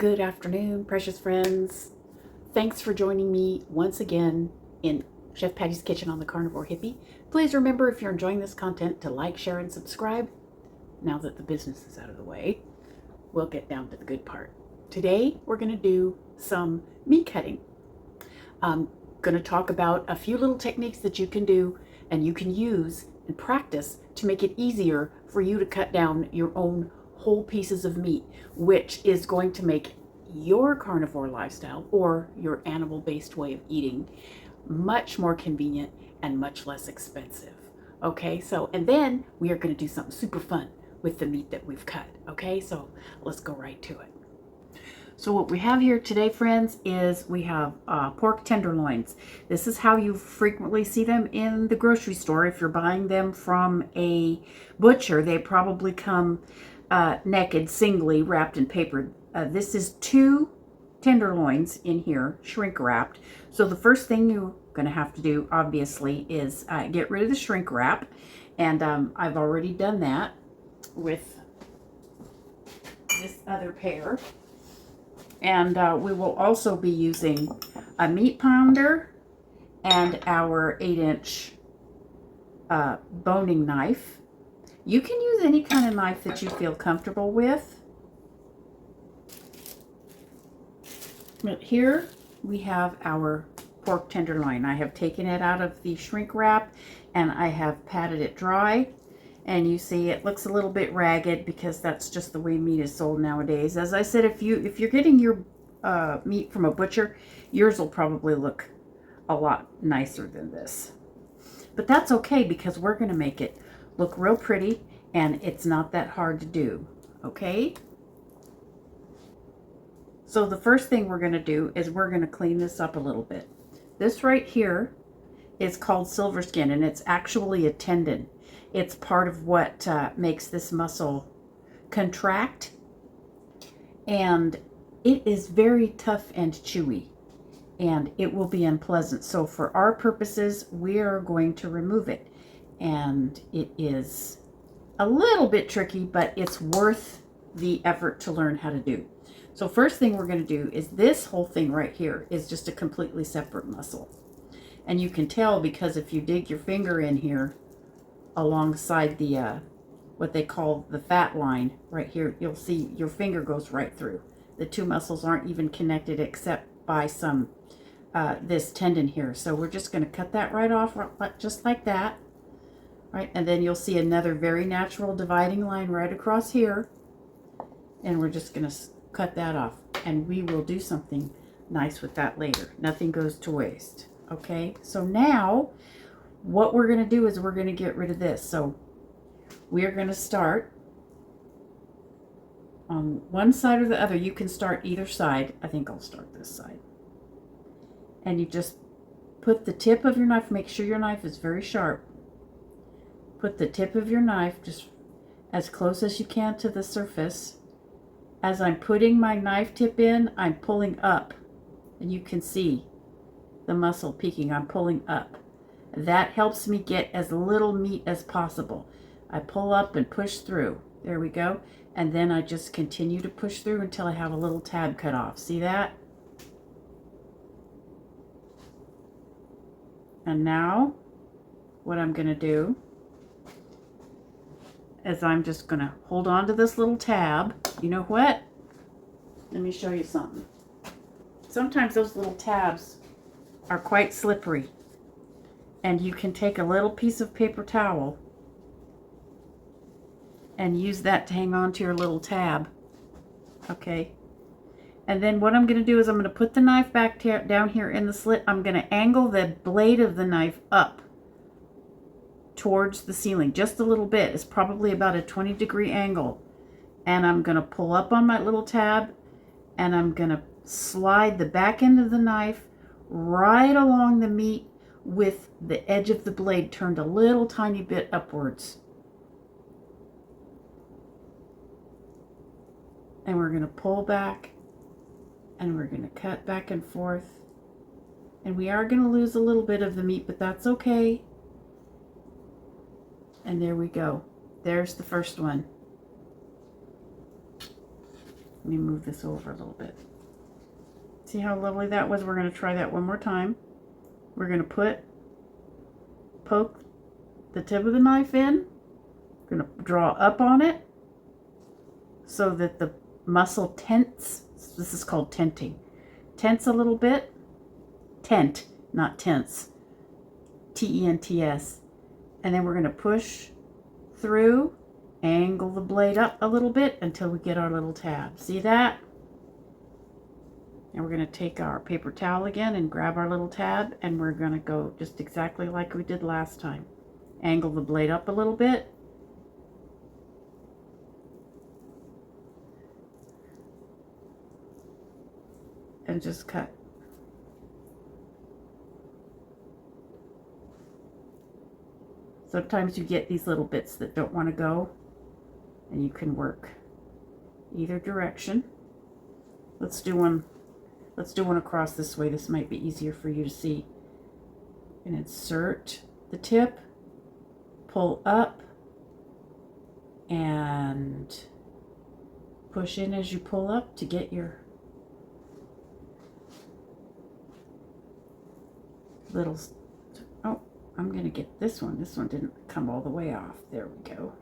Good afternoon, precious friends. Thanks for joining me once again in Chef Patty's Kitchen on the Carnivore Hippie. Please remember, if you're enjoying this content, to like, share, and subscribe. Now that the business is out of the way, we'll get down to the good part. Today, we're going to do some meat cutting. I'm going to talk about a few little techniques that you can do and you can use and practice to make it easier for you to cut down your own whole pieces of meat, which is going to make your carnivore lifestyle or your animal-based way of eating much more convenient and much less expensive. Okay, so, and then we are going to do something super fun with the meat that we've cut. Okay, so let's go right to it. So what we have here today, friends, is we have pork tenderloins. This is how you frequently see them in the grocery store. If you're buying them from a butcher, they probably come naked, singly, wrapped in paper. This is 2 tenderloins in here, shrink wrapped. So the first thing you're going to have to do, obviously, is get rid of the shrink wrap. And I've already done that with this other pair. And we will also be using a meat pounder and our 8-inch boning knife. You can use any kind of knife that you feel comfortable with. But here we have our pork tenderloin. I have taken it out of the shrink wrap and I have patted it dry. And you see it looks a little bit ragged because that's just the way meat is sold nowadays. As I said, if you're getting your meat from a butcher, yours will probably look a lot nicer than this. But that's okay because we're going to make it look real pretty and it's not that hard to do. Okay? So the first thing we're going to do is we're going to clean this up a little bit. This right here is called silver skin, and it's actually a tendon. It's part of what makes this muscle contract, and it is very tough and chewy, and it will be unpleasant. So for our purposes, we are going to remove it, and it is a little bit tricky, but it's worth the effort to learn how to do. So first thing we're going to do is this whole thing right here is just a completely separate muscle. And you can tell because if you dig your finger in here alongside the what they call the fat line right here, you'll see your finger goes right through. The 2 muscles aren't even connected except by some this tendon here. So we're just going to cut that right off just like that. Right, and then you'll see another very natural dividing line right across here. And we're just going to cut that off. And we will do something nice with that later. Nothing goes to waste. Okay, so now what we're going to do is we're going to get rid of this. So we are going to start on one side or the other. You can start either side. I think I'll start this side. And you just put the tip of your knife, make sure your knife is very sharp. Put the tip of your knife just as close as you can to the surface. As I'm putting my knife tip in, I'm pulling up. And you can see the muscle peeking. I'm pulling up. That helps me get as little meat as possible. I pull up and push through. There we go. And then I just continue to push through until I have a little tab cut off. See that? And now what I'm going to do is I'm just going to hold on to this little tab. You know what? Let me show you something. Sometimes those little tabs are quite slippery. And you can take a little piece of paper towel and use that to hang on to your little tab. Okay. And then what I'm going to do is I'm going to put the knife back down here in the slit. I'm going to angle the blade of the knife up towards the ceiling just a little bit. It's probably about a 20-degree angle. And I'm going to pull up on my little tab and I'm going to slide the back end of the knife right along the meat with the edge of the blade turned a little tiny bit upwards. And we're going to pull back and we're going to cut back and forth. And we are going to lose a little bit of the meat, but that's okay. And there we go. There's the first one. Let me move this over a little bit. See how lovely that was? We're going to try that one more time. We're going to poke the tip of the knife in. We're going to draw up on it so that the muscle tents. This is called tenting. Tense a little bit. Tent, not tense. T-E-N-T-S. And then we're going to push through, angle the blade up a little bit until we get our little tab. See that? And we're going to take our paper towel again and grab our little tab, and we're going to go just exactly like we did last time. Angle the blade up a little bit. And just cut. Sometimes you get these little bits that don't want to go, and you can work either direction. Let's do one across this way. This might be easier for you to see. And insert the tip, pull up, and push in as you pull up to get your little, oh, I'm going to get this one. This one didn't come all the way off. There we go.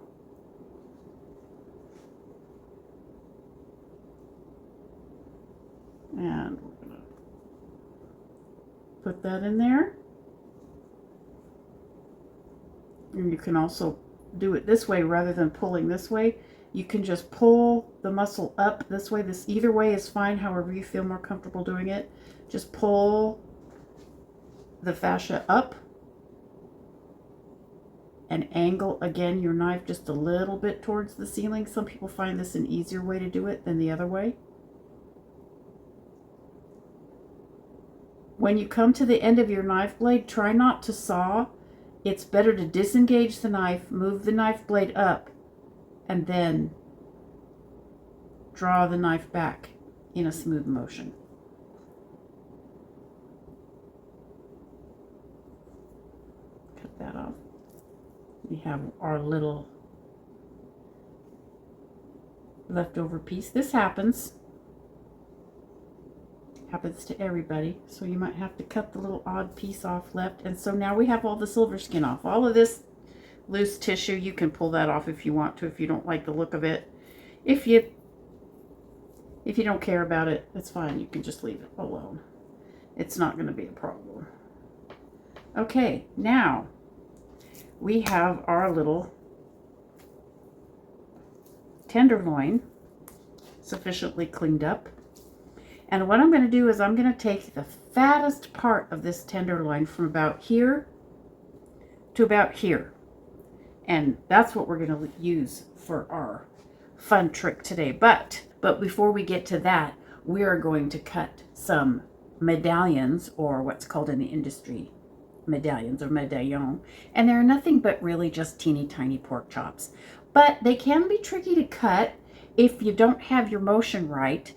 And we're going to put that in there. And you can also do it this way rather than pulling this way. You can just pull the muscle up this way. This either way is fine, however you feel more comfortable doing it. Just pull the fascia up and angle again your knife just a little bit towards the ceiling. Some people find this an easier way to do it than the other way. When you come to the end of your knife blade, try not to saw. It's better to disengage the knife, move the knife blade up, and then draw the knife back in a smooth motion. Cut that off. We have our little leftover piece. This happens to everybody, so you might have to cut the little odd piece off left. And so now we have all the silver skin off. All of this loose tissue, you can pull that off if you want to, if you don't like the look of it. If you don't care about it, it's fine. You can just leave it alone. It's not going to be a problem. Okay, now we have our little tenderloin sufficiently cleaned up. And what I'm going to do is I'm going to take the fattest part of this tenderloin from about here to about here. And that's what we're going to use for our fun trick today. But before we get to that, we are going to cut some medallions, or what's called in the industry medallions or medaillon. And they're nothing but really just teeny tiny pork chops. But they can be tricky to cut if you don't have your motion right.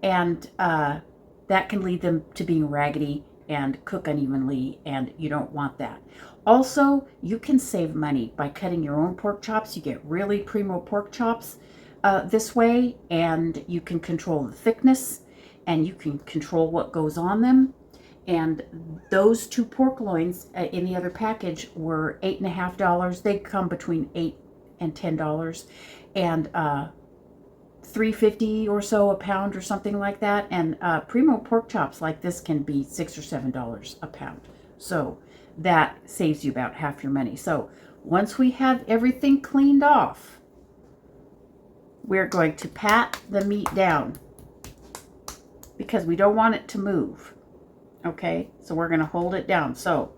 And that can lead them to being raggedy and cook unevenly, and you don't want that. Also, you can save money by cutting your own pork chops. You get really primo pork chops this way, and you can control the thickness, and you can control what goes on them. And those two pork loins in the other package were $8.50. They come between $8 and $10, and $3.50 or so a pound or something like that. And primo pork chops like this can be $6 or $7 a pound. So that saves you about half your money. So once we have everything cleaned off, we're going to pat the meat down because we don't want it to move. Okay, so we're going to hold it down. So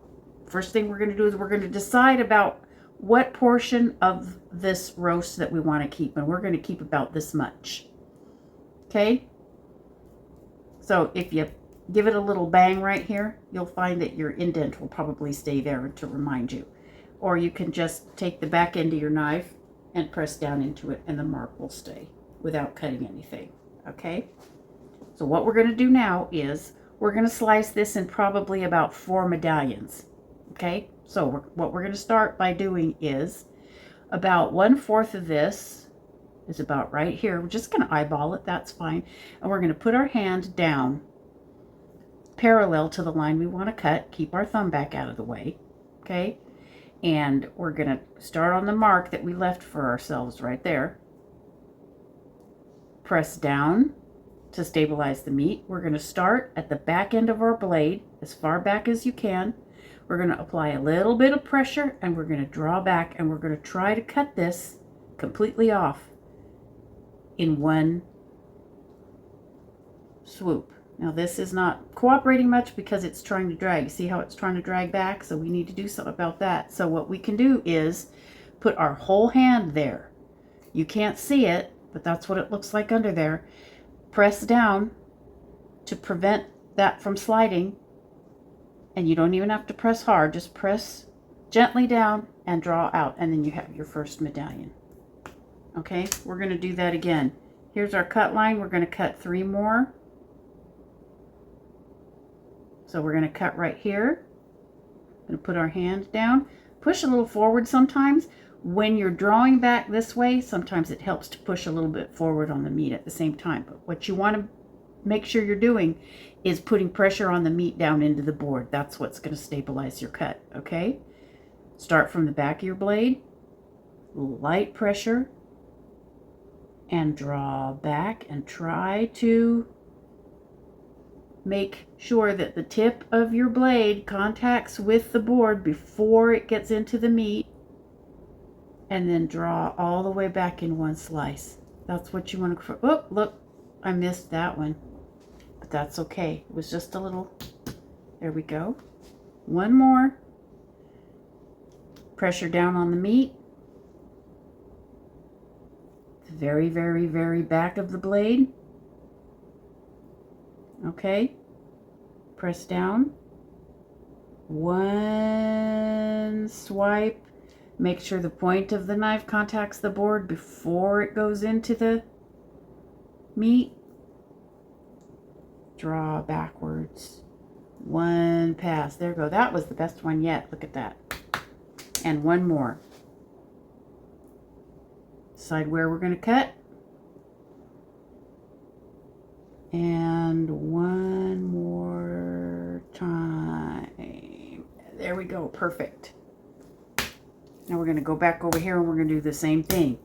first thing we're going to do is we're going to decide about what portion of this roast that we want to keep, and we're going to keep about this much. Okay, so if you give it a little bang right here, you'll find that your indent will probably stay there to remind you. Or you can just take the back end of your knife and press down into it, and the mark will stay without cutting anything. Okay, so what we're going to do now is we're going to slice this in probably about 4 medallions. Okay, so what we're going to start by doing is about 1/4 of this is about right here. We're just going to eyeball it. That's fine. And we're going to put our hand down parallel to the line we want to cut. Keep our thumb back out of the way. Okay? And we're going to start on the mark that we left for ourselves right there. Press down to stabilize the meat. We're going to start at the back end of our blade, as far back as you can. We're going to apply a little bit of pressure, and we're going to draw back, and we're going to try to cut this completely off in one swoop. Now this is not cooperating much because it's trying to drag. See how it's trying to drag back? So we need to do something about that. So what we can do is put our whole hand there. You can't see it, but that's what it looks like under there. Press down to prevent that from sliding. And you don't even have to press hard. Just press gently down and draw out. And then you have your first medallion. Okay, we're going to do that again. Here's our cut line. We're going to cut 3 more. So we're going to cut right here. Going to put our hand down. Push a little forward sometimes. When you're drawing back this way, sometimes it helps to push a little bit forward on the meat at the same time. But what you want to make sure you're doing is putting pressure on the meat down into the board. That's what's going to stabilize your cut, okay? Start from the back of your blade. Light pressure. And draw back and try to make sure that the tip of your blade contacts with the board before it gets into the meat, and then draw all the way back in one slice. That's what you want to... Oh, look, I missed that one, but that's okay. It was just a little... There we go. One more. Pressure down on the meat. Very, very, very back of the blade. Okay. Press down. One swipe. Make sure the point of the knife contacts the board before it goes into the meat. Draw backwards. One pass. There we go. That was the best one yet. Look at that. And one more. Decide where we're going to cut. And one more time. There we go. Perfect. Now we're going to go back over here and we're going to do the same thing.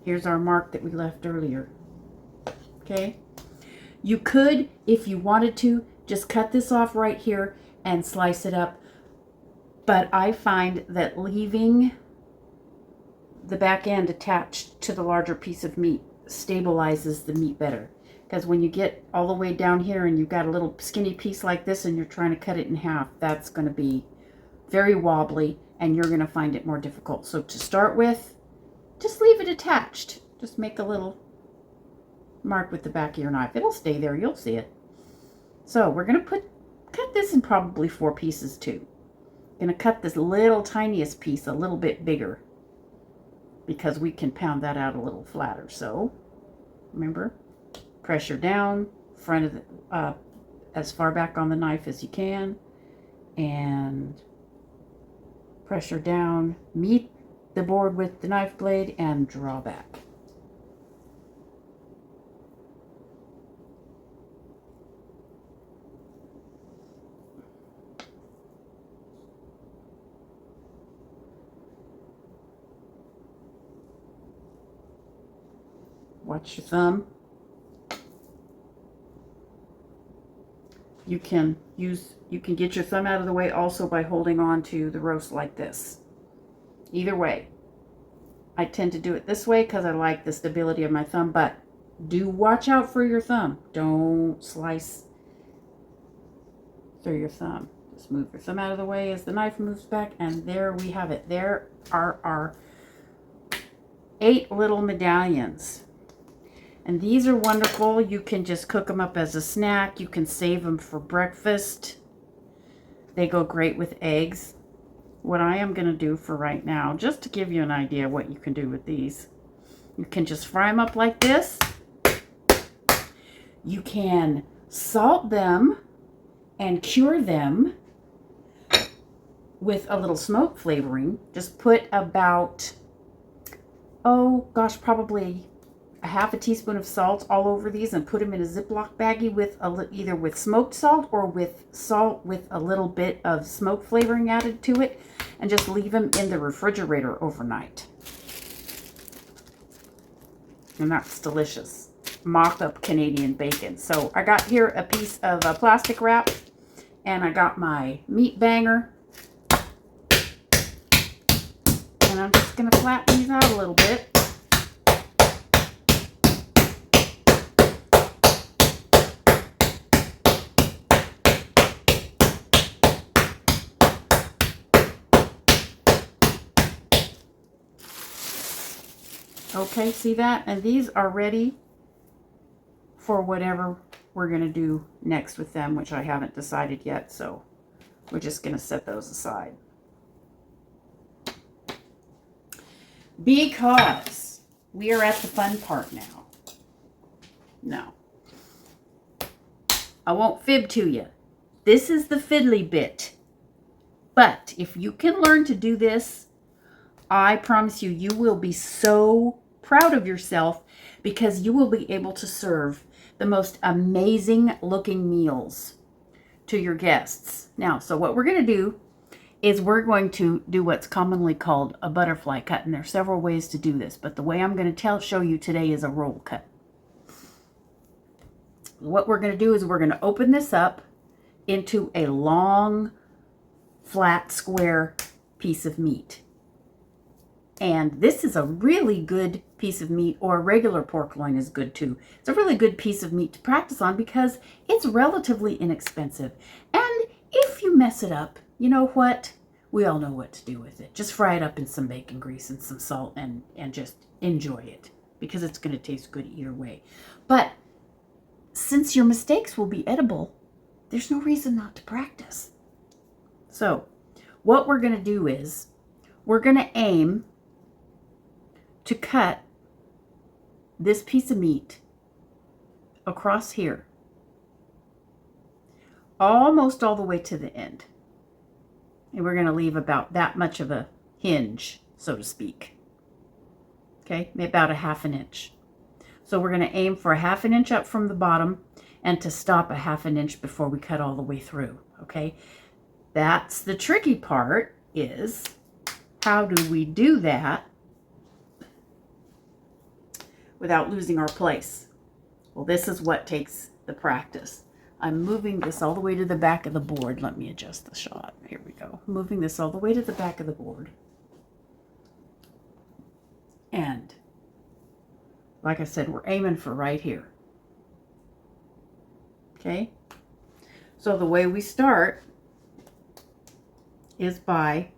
Here's our mark that we left earlier. Okay. You could, if you wanted to, just cut this off right here and slice it up. But I find that leaving the back end attached to the larger piece of meat stabilizes the meat better. Because when you get all the way down here and you've got a little skinny piece like this and you're trying to cut it in half, that's going to be very wobbly and you're going to find it more difficult. So to start with, just leave it attached. Just make a little mark with the back of your knife. It'll stay there. You'll see it. So we're going to cut this in probably 4 pieces too. Going to cut this little tiniest piece a little bit bigger because we can pound that out a little flatter. So remember, pressure down, front of the, as far back on the knife as you can, and pressure down, meet the board with the knife blade, and draw back. Watch your thumb. You can get your thumb out of the way also by holding on to the roast like this. Either way. I tend to do it this way because I like the stability of my thumb, but do watch out for your thumb. Don't slice through your thumb. Just move your thumb out of the way as the knife moves back, and there we have it. There are our 8 little medallions. And these are wonderful. You can just cook them up as a snack. You can save them for breakfast. They go great with eggs. What I am going to do for right now, just to give you an idea what you can do with these, you can just fry them up like this. You can salt them and cure them with a little smoke flavoring. Just put about oh gosh, probably a half a teaspoon of salt all over these and put them in a Ziploc baggie with either with smoked salt or with salt with a little bit of smoke flavoring added to it, and just leave them in the refrigerator overnight. And that's delicious. Mock-up Canadian bacon. So I got here a piece of plastic wrap, and I got my meat banger. And I'm just going to flatten these out a little bit. Okay, see that? And these are ready for whatever we're going to do next with them, which I haven't decided yet, so we're just going to set those aside. Because we are at the fun part now. Now, I won't fib to you. This is the fiddly bit. But if you can learn to do this, I promise you, you will be so proud of yourself, because you will be able to serve the most amazing looking meals to your guests. Now, so what we're going to do is we're going to do what's commonly called a butterfly cut. And there are several ways to do this, but the way I'm going to show you today is a roll cut. What we're going to do is we're going to open this up into a long, flat, square piece of meat. And this is a really good piece of meat, or a regular pork loin is good too. It's a really good piece of meat to practice on because it's relatively inexpensive. And if you mess it up, you know what? We all know what to do with it. Just fry it up in some bacon grease and some salt and just enjoy it, because it's going to taste good either way. But since your mistakes will be edible, there's no reason not to practice. So what we're going to do is we're going to aim to cut this piece of meat across here, almost all the way to the end. And we're going to leave about that much of a hinge, so to speak. Okay, about a ½ inch. So we're going to aim for a ½ inch up from the bottom and to stop a ½ inch before we cut all the way through. Okay, that's the tricky part, is how do we do that without losing our place? Well, this is what takes the practice. I'm moving this all the way to the back of the board. Let me adjust the shot. Here we go. Moving this all the way to the back of the board. And like I said, we're aiming for right here. Okay? So the way we start is by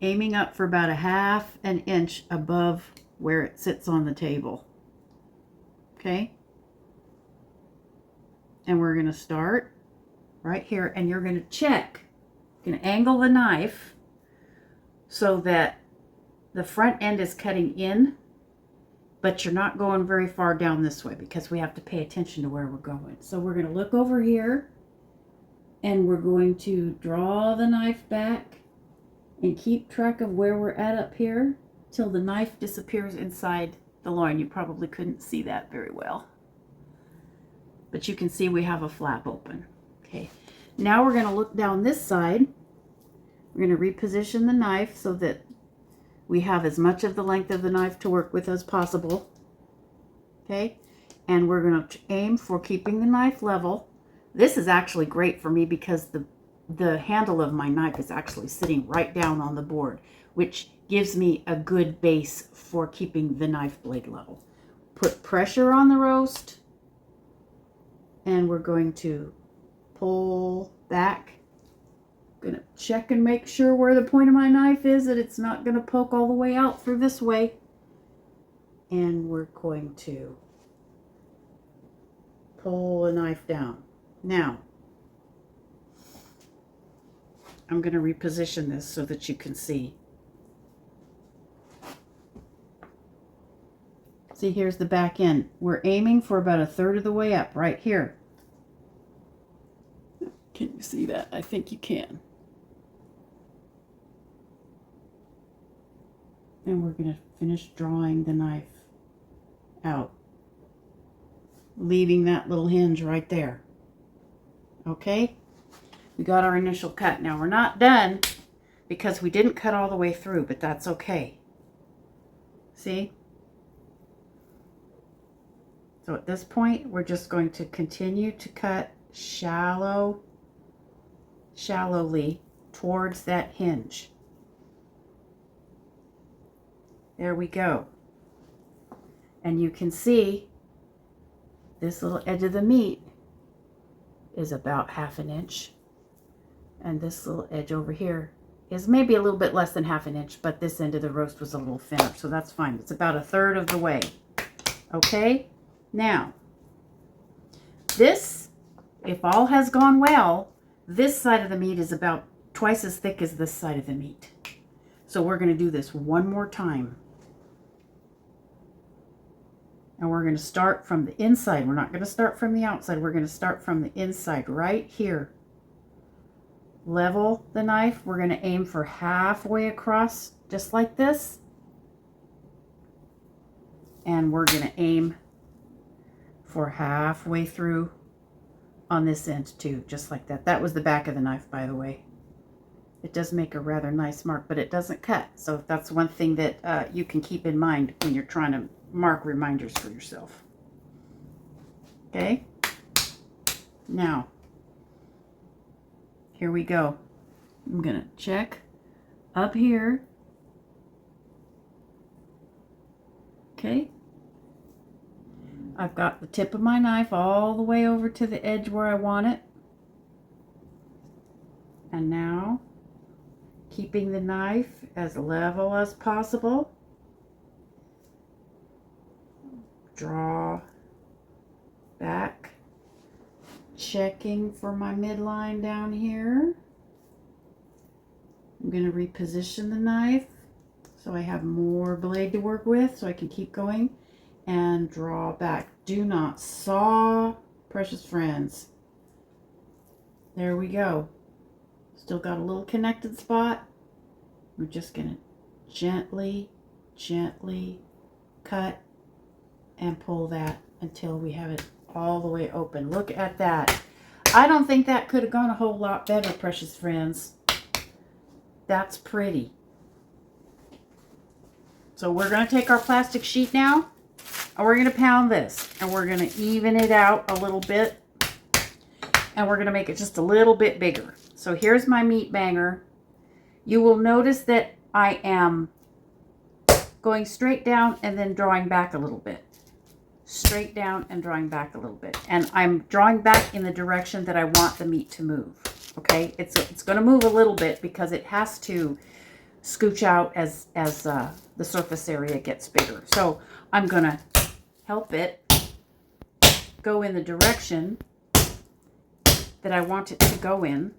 aiming up for about a ½ inch above where it sits on the table. Okay? And we're going to start right here, and you're going to check. You're going to angle the knife so that the front end is cutting in, but you're not going very far down this way, because we have to pay attention to where we're going. So we're going to look over here, and we're going to draw the knife back and keep track of where we're at up here till the knife disappears inside the loin. You probably couldn't see that very well, but you can see we have a flap open. Okay, now we're going to look down this side. We're going to reposition the knife so that we have as much of the length of the knife to work with as possible. Okay, and we're going to aim for keeping the knife level. This is actually great for me because the handle of my knife is actually sitting right down on the board, which gives me a good base for keeping the knife blade level. Put pressure on the roast, and we're going to pull back. I'm going to check and make sure where the point of my knife is, that it's not going to poke all the way out through this way. And we're going to pull the knife down. Now, I'm going to reposition this so that you can see. See, here's the back end. We're aiming for about 1/3 of the way up right here. Can you see that? I think you can. And we're going to finish drawing the knife out, leaving that little hinge right there. Okay? We got our initial cut. Now we're not done because we didn't cut all the way through, but that's okay. See? So at this point, we're just going to continue to cut shallowly towards that hinge. There we go. And you can see this little edge of the meat is about 1/2 inch. And this little edge over here is maybe a little bit less than 1/2 inch, but this end of the roast was a little thinner, so that's fine. It's about 1/3 of the way. Okay? Now, this, if all has gone well, this side of the meat is about twice as thick as this side of the meat. So we're going to do this one more time. And we're going to start from the inside. We're not going to start from the outside. We're going to start from the inside right here. Level the knife. We're going to aim for halfway across, just like this. And we're going to aim for halfway through on this end too, just like that. That was the back of the knife, by the way. It does make a rather nice mark, but it doesn't cut. So that's one thing that you can keep in mind when you're trying to mark reminders for yourself. Okay? Now, here we go. I'm going to check up here. Okay? I've got the tip of my knife all the way over to the edge where I want it. And now, keeping the knife as level as possible, draw back, checking for my midline down here. I'm going to reposition the knife so I have more blade to work with so I can keep going, and draw back. Do not saw, precious friends. There we go. Still got a little connected spot. We're just going to gently cut and pull that until we have it all the way open. Look at that. I don't think that could have gone a whole lot better, precious friends. That's pretty. So we're going to take our plastic sheet now, and we're going to pound this, and we're going to even it out a little bit, and we're going to make it just a little bit bigger. So here's my meat banger. You will notice that I am going straight down and then drawing back a little bit. Straight down and drawing back a little bit. And I'm drawing back in the direction that I want the meat to move. Okay? It's going to move a little bit because it has to scooch out as the surface area gets bigger. So I'm going to help it go in the direction that I want it to go in.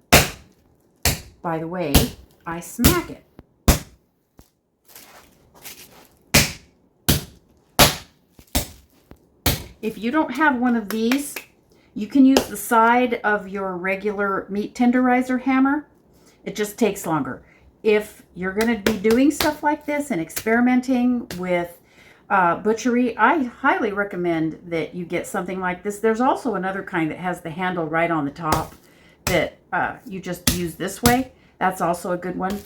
By the way, I smack it. If you don't have one of these, you can use the side of your regular meat tenderizer hammer. It just takes longer. If you're going to be doing stuff like this and experimenting with butchery, I highly recommend that you get something like this. There's also another kind that has the handle right on the top that you just use this way. That's also a good one.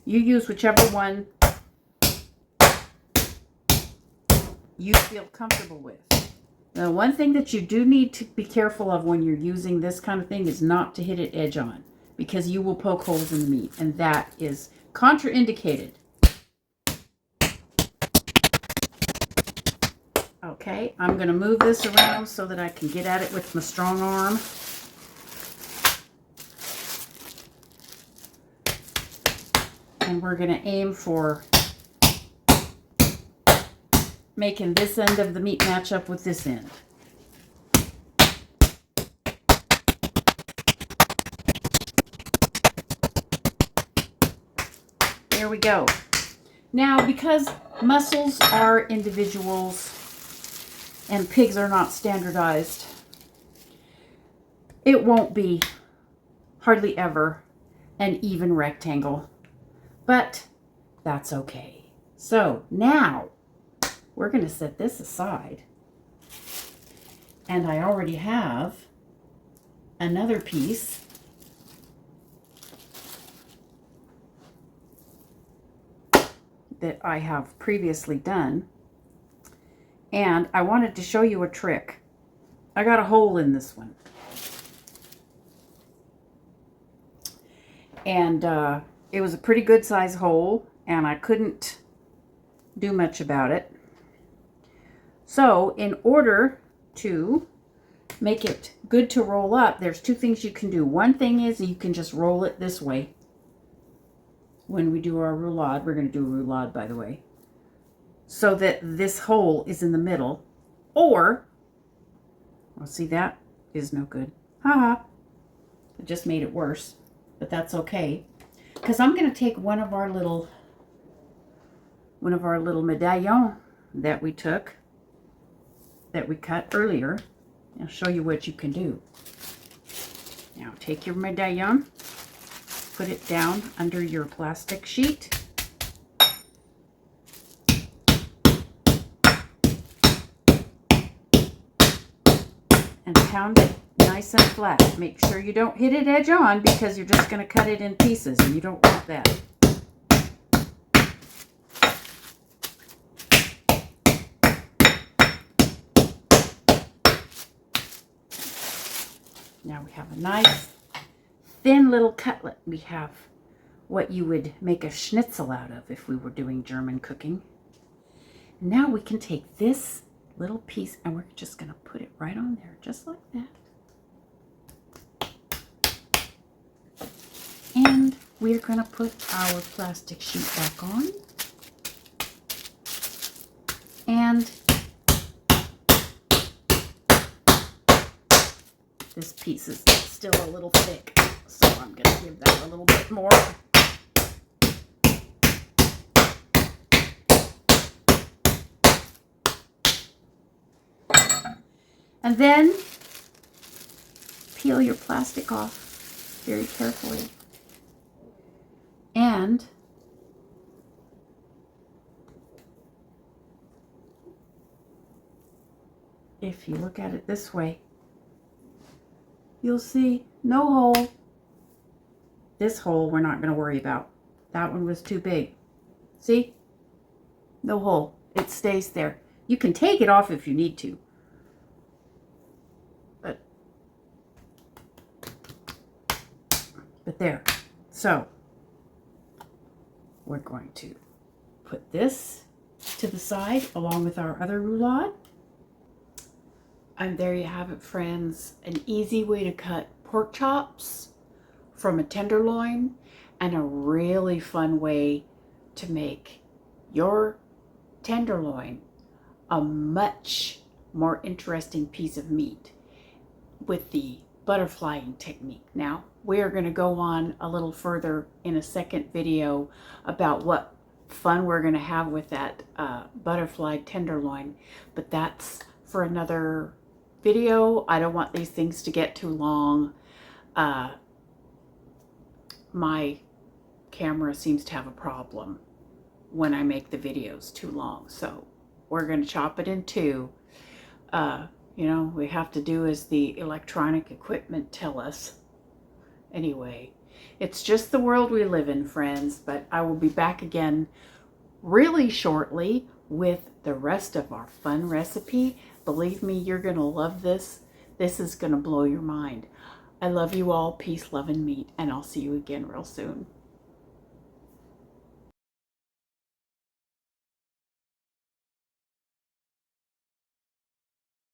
You use whichever one you feel comfortable with. Now, one thing that you do need to be careful of when you're using this kind of thing is not to hit it edge on, because you will poke holes in the meat, and that is contraindicated. Okay, I'm going to move this around so that I can get at it with my strong arm. And we're going to aim for making this end of the meat match up with this end. There we go. Now, because muscles are individuals and pigs are not standardized, it won't be hardly ever an even rectangle. But that's okay. So now we're going to set this aside. And I already have another piece that I have previously done. And I wanted to show you a trick. I got a hole in this one. And it was a pretty good size hole, and I couldn't do much about it. So in order to make it good to roll up, there's two things you can do. One thing is you can just roll it this way. When we do our roulade, we're going to do a roulade, by the way, so that this hole is in the middle. Or, well, see, that is no good. Haha. It just made it worse, but that's okay. Because I'm going to take one of our little medallions that we took, that we cut earlier. I'll show you what you can do. Now take your medallion, put it down under your plastic sheet. And pound it nice and flat. Make sure you don't hit it edge on, because you're just going to cut it in pieces, and you don't want that. Now we have a nice thin little cutlet. We have what you would make a schnitzel out of if we were doing German cooking. And now we can take this little piece and we're just going to put it right on there, just like that. And we're going to put our plastic sheet back on. And this piece is still a little thick, so I'm going to give that a little bit more. And then peel your plastic off very carefully. And if you look at it this way, you'll see no hole. This hole we're not going to worry about. That one was too big. See? No hole. It stays there. You can take it off if you need to. But there. So we're going to put this to the side along with our other roulade. And there you have it, friends. An easy way to cut pork chops from a tenderloin, and a really fun way to make your tenderloin a much more interesting piece of meat with the butterflying technique. Now, we are going to go on a little further in a second video about what fun we're going to have with that butterfly tenderloin, but that's for another video. I don't want these things to get too long. My camera seems to have a problem when I make the videos too long, so we're going to chop it in two. You know, we have to do as the electronic equipment tell us. Anyway, it's just the world we live in, friends, but I will be back again really shortly with the rest of our fun recipe. Believe me, you're going to love this. This is going to blow your mind. I love you all. Peace, love, and meat, and I'll see you again real soon.